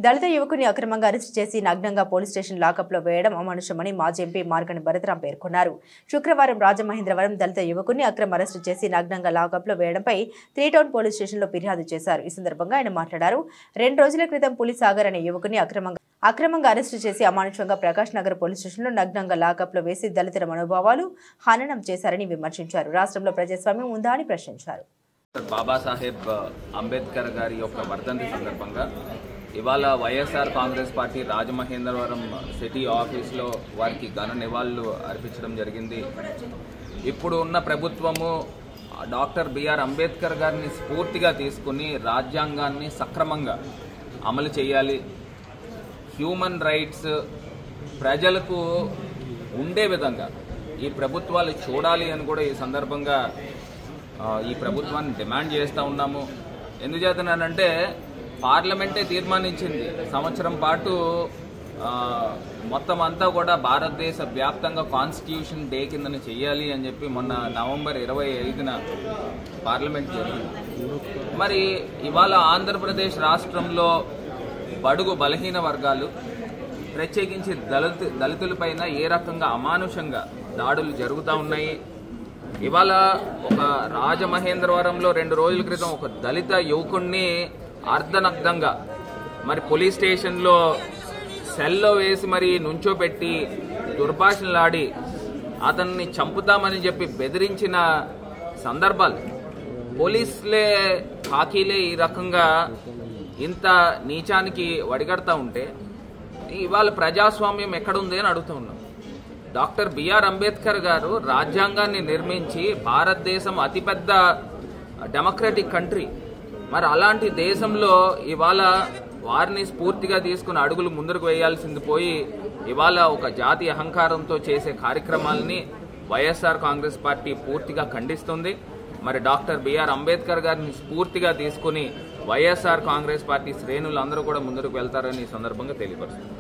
దళిత యువకుని అక్రమంగా అరెస్టు చేసి నగ్నంగా పోలీస్ స్టేషన్ లాకప్లో వేయడం అమానుషమని మాజీ ఎంపీ మార్గని భరతరాం పేర్కొన్నారు. శుక్రవారం రాజమహేంద్రవరం దళిత యువకుని అక్రమ అరెస్టు చేసి నగ్నంగా లాకప్లో వేయడంపై 3 టౌన్ పోలీస్ స్టేషన్లో ఫిర్యాదు చేశారు. ఈ సందర్భంగా ఆయన మాట్లాడారు. 2 రోజుల క్రితం పులి సాగర్ అనే యువకుని అక్రమంగా అరెస్టు చేసి అమానుషంగా ప్రకాష్ నగర్ పోలీస్ స్టేషన్లో నగ్నంగా లాకప్లో వేసి దళితుల మనోభావాలు హననం చేశారని విమర్శించారు. రాష్ట్రంలో ప్రజాస్వామ్యం ఉందా అని ప్రశ్నించారు. బాబాసాహెబ్ అంబేద్కర్ గారి యొక్క వర్ధంతి సందర్భంగా ఇవాళ వైఎస్ఆర్ కాంగ్రెస్ పార్టీ రాజమహేంద్రవరం సిటీ ఆఫీస్లో వారికి ఘన నివాళులు అర్పించడం జరిగింది. ఇప్పుడు ఉన్న ప్రభుత్వము డాక్టర్ బిఆర్ అంబేద్కర్ గారిని స్ఫూర్తిగా తీసుకుని రాజ్యాంగాన్ని సక్రమంగా అమలు చేయాలి, హ్యూమన్ రైట్స్ ప్రజలకు ఉండే విధంగా ఈ ప్రభుత్వాలు చూడాలి అని కూడా ఈ సందర్భంగా ఈ ప్రభుత్వాన్ని డిమాండ్ చేస్తూ ఉన్నాము. ఎందుచేతనంటే పార్లమెంటే తీర్మానించింది సంవత్సరం పాటు మొత్తం అంతా కూడా భారతదేశ వ్యాప్తంగా కాన్స్టిట్యూషన్ డే కిందని చెయ్యాలి అని చెప్పి మొన్న నవంబర్ 25న పార్లమెంట్ జరిగింది. మరి ఇవాళ ఆంధ్రప్రదేశ్ రాష్ట్రంలో బడుగు బలహీన వర్గాలు ప్రత్యేకించి దళితులపైన ఏ రకంగా అమానుషంగా దాడులు జరుగుతూ ఉన్నాయి. ఇవాళ ఒక రాజమహేంద్రవరంలో 2 రోజుల క్రితం ఒక దళిత యువకుడిని అర్ధనగ్నంగా మరి పోలీస్ స్టేషన్లో సెల్లో వేసి మరి నుంచోపెట్టి దుర్భాషణలాడి అతన్ని చంపుతామని చెప్పి బెదిరించిన సందర్భాలు, పోలీసులే ఖాకీలే ఈ రకంగా ఇంత నీచానికి వడిగడతా ఉంటే ఇవాళ ప్రజాస్వామ్యం ఎక్కడుంది అని అడుగుతూ ఉన్నాం. డాక్టర్ బిఆర్ అంబేద్కర్ గారు రాజ్యాంగాన్ని నిర్మించి భారతదేశం అతిపెద్ద డెమోక్రటిక్ కంట్రీ, మరి అలాంటి దేశంలో ఇవాళ వారిని స్ఫూర్తిగా తీసుకుని అడుగులు ముందుకు వేయాల్సింది పోయి ఇవాళ ఒక జాతి అహంకారంతో చేసే కార్యక్రమాలని వైఎస్ఆర్ కాంగ్రెస్ పార్టీ పూర్తిగా ఖండిస్తుంది. మరి డాక్టర్ బిఆర్ అంబేద్కర్ గారిని స్ఫూర్తిగా తీసుకుని వైఎస్ఆర్ కాంగ్రెస్ పార్టీ శ్రేణులు అందరూ కూడా ముందుకు వెళ్తారని ఈ సందర్భంగా తెలియపరుస్తుంది.